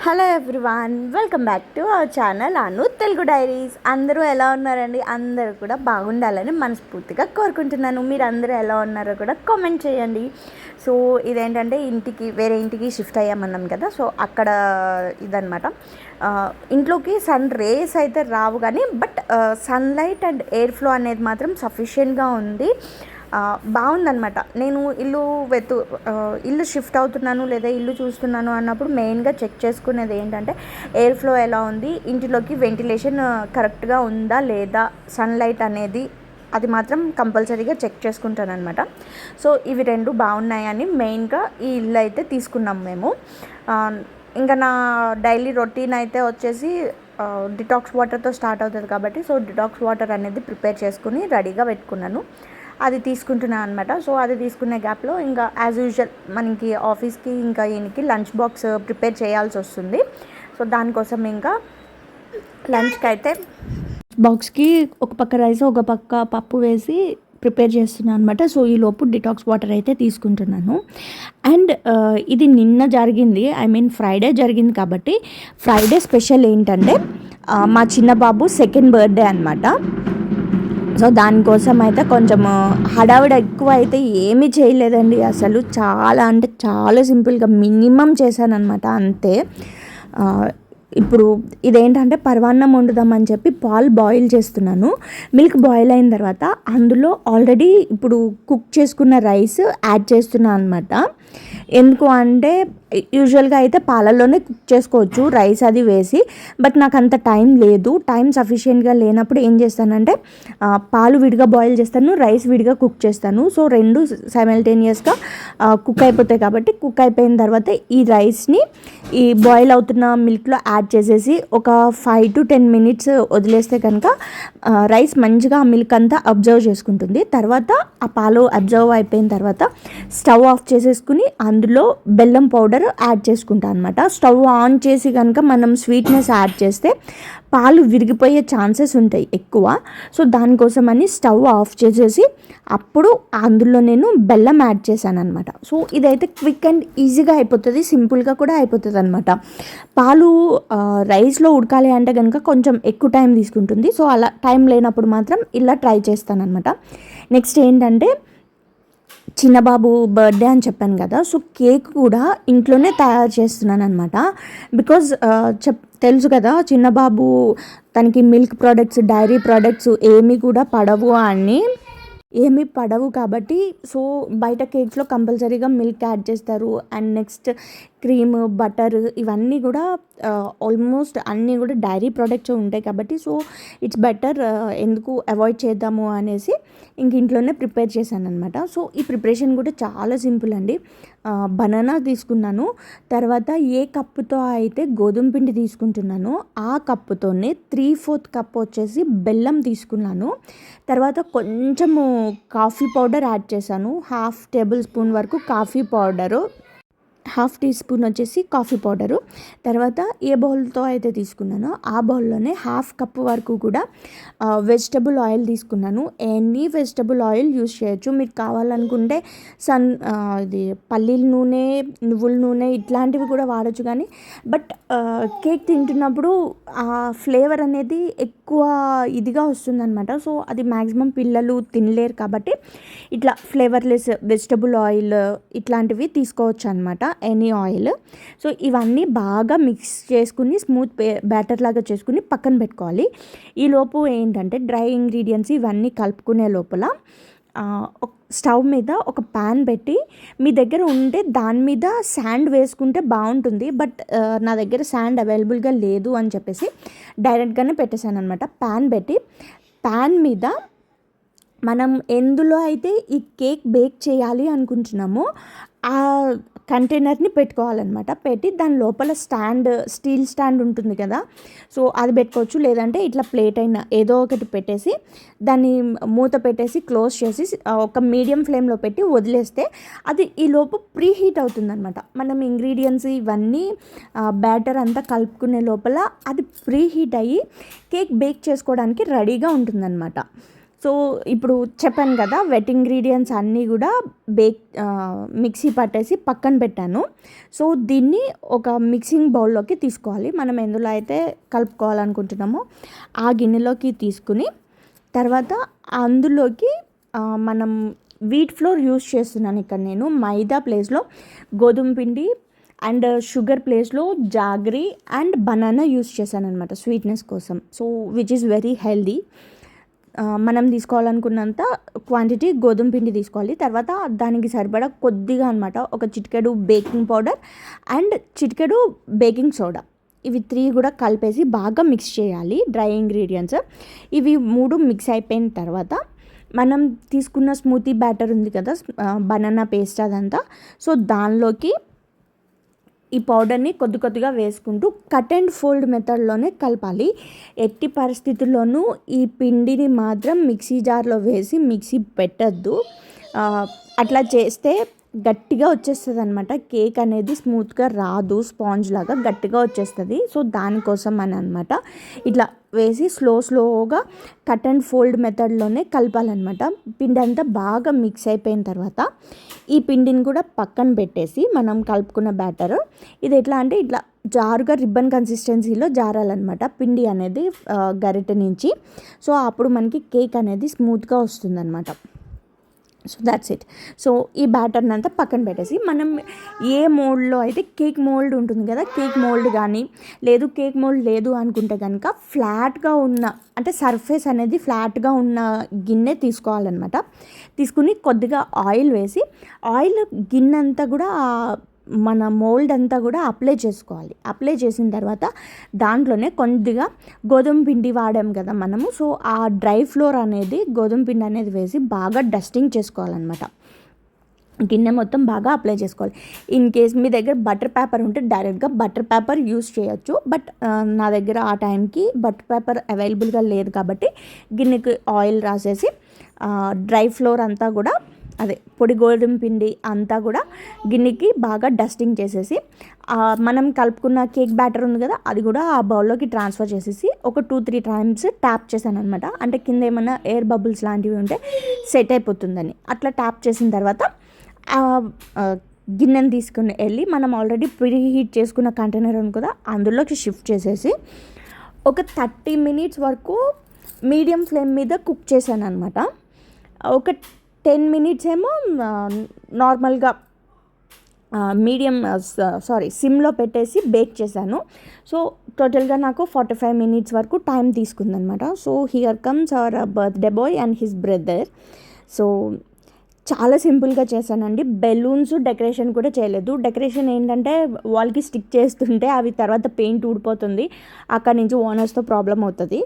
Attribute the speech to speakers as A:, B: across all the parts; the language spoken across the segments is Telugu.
A: Hello everyone, welcome back to our channel Anu Telugu diaries. అందరూ ఎలా ఉన్నారండి? అందరూ కూడా బాగుండాలని మనస్ఫూర్తిగా కోరుకుంటున్నాను. మీరు అందరూ ఎలా ఉన్నారో కూడా కామెంట్ చేయండి. సో ఇదేంటంటే వేరే ఇంటికి షిఫ్ట్ అయ్యామన్నాం కదా. సో అక్కడ ఇదనమాట, ఇంట్లోకి సన్ రేస్ అయితే రావు కానీ but sunlight and air flow అనేది మాత్రం సఫిషియెంట్గా ఉంది. బాగుందనమాట. నేను ఇల్లు షిఫ్ట్ అవుతున్నాను లేదా ఇల్లు చూస్తున్నాను అన్నప్పుడు మెయిన్గా చెక్ చేసుకునేది ఏంటంటే ఎయిర్ ఫ్లో ఎలా ఉంది, ఇంటిలోకి వెంటిలేషన్ కరెక్ట్గా ఉందా లేదా, సన్లైట్ అనేది అది మాత్రం కంపల్సరీగా చెక్ చేసుకుంటాను అనమాట. సో ఇవి రెండు బాగున్నాయని మెయిన్గా ఈ ఇల్లు అయితే తీసుకున్నాం మేము. ఇంకా నా డైలీ రొటీన్ అయితే వచ్చేసి డిటాక్స్ వాటర్తో స్టార్ట్ అవుతుంది కాబట్టి సో డిటాక్స్ వాటర్ అనేది ప్రిపేర్ చేసుకుని రెడీగా పెట్టుకున్నాను. అది తీసుకుంటున్నాను అనమాట. సో అది తీసుకునే గ్యాప్లో ఇంకా యాజ్ యూజువల్ మనకి ఆఫీస్కి ఇంకా ఈయనకి లంచ్ బాక్స్ ప్రిపేర్ చేయాల్సి వస్తుంది. సో దానికోసం ఇంకా లంచ్కి అయితే బాక్స్కి ఒక పక్క రైస్ ఒక పక్క పప్పు వేసి ప్రిపేర్ చేస్తున్నాను అనమాట. సో ఈ లోపు డిటాక్స్ వాటర్ అయితే తీసుకుంటున్నాను. అండ్ ఇది నిన్న జరిగింది, ఫ్రైడే జరిగింది కాబట్టి ఫ్రైడే స్పెషల్ ఏంటంటే మా చిన్న బాబు సెకండ్ బర్త్డే అనమాట. సో దానికోసం అయితే కొంచెం హడావిడ ఎక్కువ అయితే ఏమీ చేయలేదండి. అసలు చాలా అంటే చాలా సింపుల్గా మినిమం చేశానమాట అంతే. ఇప్పుడు ఇదేంటంటే పరవాన్నం వండుదామని చెప్పి పాలు బాయిల్ చేస్తున్నాను. మిల్క్ బాయిల్ అయిన తర్వాత అందులో ఆల్రెడీ ఇప్పుడు కుక్ చేసుకున్న రైస్ యాడ్ చేస్తున్నాను అనమాట. ఎందుకు అంటే యూజువల్గా అయితే పాలల్లోనే కుక్ చేసుకోవచ్చు రైస్ అది వేసి, బట్ నాకు అంత టైం లేదు. టైం సఫిషియెంట్గా లేనప్పుడు ఏం చేస్తానంటే పాలు విడిగా బాయిల్ చేస్తాను, రైస్ విడిగా కుక్ చేస్తాను. సో రెండు సైమల్టేనియస్గా కుక్ అయిపోతాయి కాబట్టి కుక్ అయిపోయిన తర్వాత ఈ రైస్ని ఈ బాయిల్ అవుతున్న మిల్క్లో యాడ్ చేసేసి ఒక 5 to 10 minutes వదిలేస్తే కనుక రైస్ మంచిగా ఆ మిల్క్ అంతా అబ్జర్వ్ చేసుకుంటుంది. తర్వాత ఆ పాలు అబ్జర్వ్ అయిపోయిన తర్వాత స్టవ్ ఆఫ్ చేసేసుకుని అందులో బెల్లం పౌడర్ యాడ్ చేసుకుంటాను అనమాట. స్టవ్ ఆన్ చేసి కనుక మనం స్వీట్నెస్ యాడ్ చేస్తే పాలు విరిగిపోయే ఛాన్సెస్ ఉంటాయి ఎక్కువ. సో దానికోసమని స్టవ్ ఆఫ్ చేసేసి అప్పుడు అందులో నేను బెల్లం యాడ్ చేశాను అనమాట. సో ఇదైతే క్విక్ అండ్ ఈజీగా అయిపోతుంది, సింపుల్గా కూడా అయిపోతుంది అనమాట. పాలు రైస్లో ఉడకాలి అంటే కనుక కొంచెం ఎక్కువ టైం తీసుకుంటుంది. సో అలా టైం లేనప్పుడు మాత్రం ఇలా ట్రై చేస్తాను అనమాట. నెక్స్ట్ ఏంటంటే చిన్నబాబు బర్త్డే అని చెప్పాను కదా. సో కేక్ కూడా ఇంట్లోనే తయారు చేస్తున్నాను అనమాట. బికాజ్ తెలుసు కదా చిన్నబాబు తనకి మిల్క్ ప్రోడక్ట్స్ డైరీ ప్రోడక్ట్స్ ఏమీ పడవు కాబట్టి సో బయట కేక్స్లో కంపల్సరీగా మిల్క్ యాడ్ చేస్తారు. అండ్ నెక్స్ట్ క్రీమ్, బటర్ ఇవన్నీ కూడా ఆల్మోస్ట్ అన్నీ కూడా డైరీ ప్రోడక్ట్స్ ఉంటాయి కాబట్టి సో ఇట్స్ బెటర్ ఎందుకు అవాయిడ్ చేద్దాము అనేసి ఇంక ఇంట్లోనే ప్రిపేర్ చేశాను అనమాట. సో ఈ ప్రిపరేషన్ కూడా చాలా సింపుల్ అండి. బనానా తీసుకున్నాను, తర్వాత ఏ కప్పుతో అయితే గోధుమ పిండి తీసుకుంటున్నానో ఆ కప్పుతోనే 3/4 కప్ వచ్చేసి బెల్లం తీసుకున్నాను. తర్వాత కొంచెము కాఫీ పౌడర్ యాడ్ చేశాను, 1/2 టేబుల్ స్పూన్ వరకు కాఫీ పౌడరు, 1/2 టీ స్పూన్ వచ్చేసి కాఫీ పౌడరు. తర్వాత ఏ బౌల్తో అయితే తీసుకున్నానో ఆ బౌల్లోనే 1/2 కప్ వరకు కూడా వెజిటబుల్ ఆయిల్ తీసుకున్నాను. ఎనీ వెజిటబుల్ ఆయిల్ యూస్ చేయొచ్చు, మీకు కావాలనుకుంటే ఇది పల్లీల నూనె, నువ్వుల నూనె ఇట్లాంటివి కూడా వాడచ్చు. కానీ బట్ కేక్ తింటున్నప్పుడు ఆ ఫ్లేవర్ అనేది ఎక్కువ ఇదిగా వస్తుందన్నమాట. సో అది మ్యాక్సిమం పిల్లలు తినలేరు కాబట్టి ఇట్లా ఫ్లేవర్లెస్ వెజిటబుల్ ఆయిల్ ఇట్లాంటివి తీసుకోవచ్చు అనమాట, ఎనీ ఆయిల్. సో ఇవన్నీ బాగా మిక్స్ చేసుకుని స్మూత్ బ్యాటర్ లాగా చేసుకుని పక్కన పెట్టుకోవాలి. ఈ లోపు ఏంటంటే డ్రై ఇంగ్రీడియంట్స్ ఇవన్నీ కలుపుకునే లోపల స్టవ్ మీద ఒక ప్యాన్ పెట్టి, మీ దగ్గర ఉంటే దాని మీద శాండ్ వేసుకుంటే బాగుంటుంది, బట్ నా దగ్గర శాండ్ అవైలబుల్గా లేదు అని చెప్పేసి డైరెక్ట్గానే పెట్టేశాను అనమాట. ప్యాన్ పెట్టి ప్యాన్ మీద మనం ఎందులో అయితే ఈ కేక్ బేక్ చేయాలి అనుకుంటున్నామో ఆ కంటైనర్ని పెట్టుకోవాలన్నమాట. పెట్టి దాని లోపల స్టీల్ స్టాండ్ ఉంటుంది కదా, సో అది పెట్టుకోవచ్చు. లేదంటే ఇట్లా ప్లేట్ అయినా ఏదో ఒకటి పెట్టేసి దాన్ని మూత పెట్టేసి క్లోజ్ చేసి ఒక మీడియం ఫ్లేమ్లో పెట్టి వదిలేస్తే అది ఈ లోపు ప్రీ హీట్ అవుతుందన్నమాట. మనం ఇంగ్రీడియంట్స్ ఇవన్నీ బ్యాటర్ అంతా కలుపుకునే లోపల అది ప్రీ హీట్ అయ్యి కేక్ బేక్ చేసుకోవడానికి రెడీగా ఉంటుందన్నమాట. సో ఇప్పుడు చెప్పాను కదా, వెట్ ఇంగ్రీడియంట్స్ అన్నీ కూడా మిక్సీ పట్టేసి పక్కన పెట్టాను. సో దీన్ని ఒక మిక్సింగ్ బౌల్లోకి తీసుకోవాలి. మనం ఎందులో అయితే కలుపుకోవాలనుకుంటున్నామో ఆ గిన్నెలోకి తీసుకుని తర్వాత అందులోకి మనం వీట్ ఫ్లోర్ యూస్ చేస్తున్నాను ఇక్కడ నేను. మైదా ప్లేస్లో గోధుమ పిండి అండ్ షుగర్ ప్లేస్లో జాగ్రీ అండ్ బనానా యూస్ చేశాను అనమాట స్వీట్నెస్ కోసం. So which is very healthy. మనం తీసుకోవాలనుకున్నంత క్వాంటిటీ గోధుమ పిండి తీసుకోవాలి. తర్వాత దానికి సరిపడా కొద్దిగా అనమాట, ఒక చిటికెడు బేకింగ్ పౌడర్ అండ్ చిటికెడు బేకింగ్ సోడా, ఇవి 3 కూడా కలిపేసి బాగా మిక్స్ చేయాలి డ్రై ఇంగ్రీడియంట్స్. ఇవి 3 మిక్స్ అయిపోయిన తర్వాత మనం తీసుకున్న స్మూతీ బ్యాటర్ ఉంది కదా, బనానా పేస్ట్ అదంతా, సో దానిలోకి ఈ పౌడర్ని కొద్దిగా వేసుకుంటూ కట్ అండ్ ఫోల్డ్ మెథడ్లోనే కలపాలి. ఎట్టి పరిస్థితుల్లోనూ ఈ పిండిని మాత్రం మిక్సీ జార్లో వేసి మిక్సీ పెట్టద్దు. అట్లా చేస్తే గట్టిగా వచ్చేస్తుంది అనమాట. కేక్ అనేది స్మూత్గా రాదు, స్పాంజ్ లాగా గట్టిగా వచ్చేస్తుంది. సో దానికోసం అని అనమాట ఇట్లా వేసి స్లోగా కట్ అండ్ ఫోల్డ్ మెథడ్లోనే కలపాలన్నమాట. పిండి అంతా బాగా మిక్స్ అయిపోయిన తర్వాత ఈ పిండిని కూడా పక్కన పెట్టేసి మనం కలుపుకున్న బ్యాటర్ ఇది ఎట్లా అంటే ఇట్లా జారుగా రిబ్బన్ కన్సిస్టెన్సీలో జారాలన్నమాట పిండి అనేది గరిటె నుంచి. సో అప్పుడు మనకి కేక్ అనేది స్మూత్గా వస్తుందన్నమాట. So that's it. సో ఈ బ్యాటర్ని అంతా పక్కన పెట్టేసి మనం ఏ మోల్డ్లో అయితే కేక్ మోల్డ్ ఉంటుంది కదా, కేక్ మోల్డ్ కానీ కేక్ మోల్డ్ లేదు అనుకుంటే కనుక ఫ్లాట్గా ఉన్న అంటే సర్ఫేస్ అనేది ఫ్లాట్గా ఉన్న గిన్నె తీసుకోవాలన్నమాట. తీసుకుని కొద్దిగా ఆయిల్ వేసి ఆయిల్ గిన్నె అంతా కూడా మన మోల్డ్ అంతా కూడా అప్లై చేసుకోవాలి. అప్లై చేసిన తర్వాత దాంట్లోనే కొద్దిగా గోధుమ పిండి వాడాం కదా మనము, సో ఆ డ్రై ఫ్లోర్ అనేది గోధుమ పిండి అనేది వేసి బాగా డస్టింగ్ చేసుకోవాలన్నమాట. గిన్నె మొత్తం బాగా అప్లై చేసుకోవాలి. ఇన్ కేస్ మీ దగ్గర బటర్ పేపర్ ఉంటే డైరెక్ట్గా బటర్ పేపర్ యూస్ చేయొచ్చు. బట్ నా దగ్గర ఆ టైంకి బటర్ పేపర్ అవైలబుల్గా లేదు కాబట్టి గిన్నెకి ఆయిల్ రాసేసి డ్రై ఫ్లోర్ అంతా కూడా పొడి గోధుమ పిండి అంతా కూడా గిన్నెకి బాగా డస్టింగ్ చేసేసి మనం కలుపుకున్న కేక్ బ్యాటర్ ఉంది కదా అది కూడా ఆ బౌల్లోకి ట్రాన్స్ఫర్ చేసేసి ఒక 2-3 టైమ్స్ ట్యాప్ చేశాను అనమాట. అంటే కింద ఏమైనా ఎయిర్ బబుల్స్ లాంటివి ఉంటే సెట్ అయిపోతుందని. అట్లా ట్యాప్ చేసిన తర్వాత గిన్నెని తీసుకుని వెళ్ళి మనం ఆల్రెడీ ప్రీ హీట్ చేసుకున్న కంటైనర్ ఉంది కదా అందులోకి షిఫ్ట్ చేసేసి ఒక 30 మినిట్స్ వరకు మీడియం ఫ్లేమ్ మీద కుక్ చేశాను అనమాట. ఒక 10 మినిట్స్ ఏమో నార్మల్గా సిమ్లో పెట్టేసి బేక్ చేశాను. సో టోటల్గా నాకు 45 మినిట్స్ వరకు టైం తీసుకుందనమాట. So here comes our birthday boy and his brother. So చాలా సింపుల్గా చేశానండి. బెలూన్స్ డెకరేషన్ కూడా చేయలేదు. డెకరేషన్ ఏంటంటే వాల్కి స్టిక్ చేస్తుంటే అవి తర్వాత పెయింట్ ఊడిపోతుంది, అక్కడి నుంచి ఓనర్స్తో ప్రాబ్లం అవుతుంది.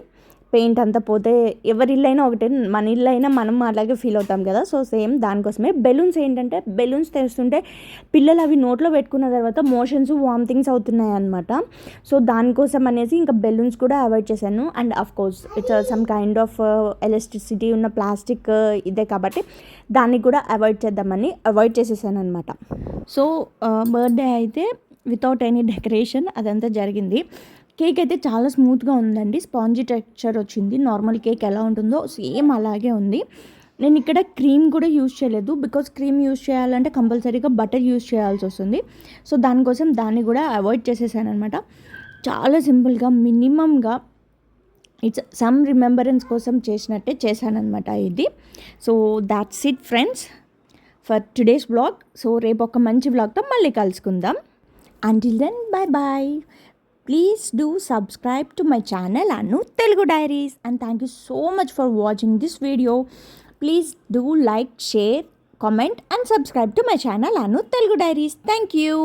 A: పెయింట్ అంతా పోతే ఎవరి ఇల్లు అయినా ఒకటే, మన ఇల్లు అయినా మనం అలాగే ఫీల్ అవుతాం కదా. సో సేమ్ దానికోసమే బెలూన్స్ ఏంటంటే బెలూన్స్ తెస్తుంటే పిల్లలు అవి నోట్లో పెట్టుకున్న తర్వాత మోషన్స్ వామిటింగ్స్ అవుతున్నాయి అనమాట. సో దానికోసం అనేసి ఇంకా బెలూన్స్ కూడా అవాయిడ్ చేశాను. And of course it's some kind of electricity ఉన్న ప్లాస్టిక్ ఇదే కాబట్టి దాన్ని కూడా అవాయిడ్ చేసేసాను అనమాట. సో బర్త్డే అయితే వితౌట్ ఎనీ డెకరేషన్ అదంతా జరిగింది. కేక్ అయితే చాలా స్మూత్గా ఉందండి, స్పాంజీ టెక్స్చర్ వచ్చింది. నార్మల్ కేక్ ఎలా ఉంటుందో సేమ్ అలాగే ఉంది. నేను ఇక్కడ క్రీమ్ కూడా యూజ్ చేయలేదు, బికాజ్ క్రీమ్ యూజ్ చేయాలంటే కంపల్సరీగా బటర్ యూజ్ చేయాల్సి వస్తుంది. సో దానికోసం దాన్ని కూడా అవాయిడ్ చేసేసాను అనమాట. చాలా సింపుల్గా మినిమంగా ఇట్స్ సమ్ రిమెంబరెన్స్ కోసం చేసినట్టే చేశానమాట ఇది. So that's it friends for today's vlog. So రేపు ఒక మంచి వ్లాగ్తో మళ్ళీ కలుసుకుందాం. Until then bye. Please do subscribe to my channel Anu Telugu Diaries, and thank you so much for watching this video. Please do like, share, comment and subscribe to my channel Anu Telugu Diaries. Thank you.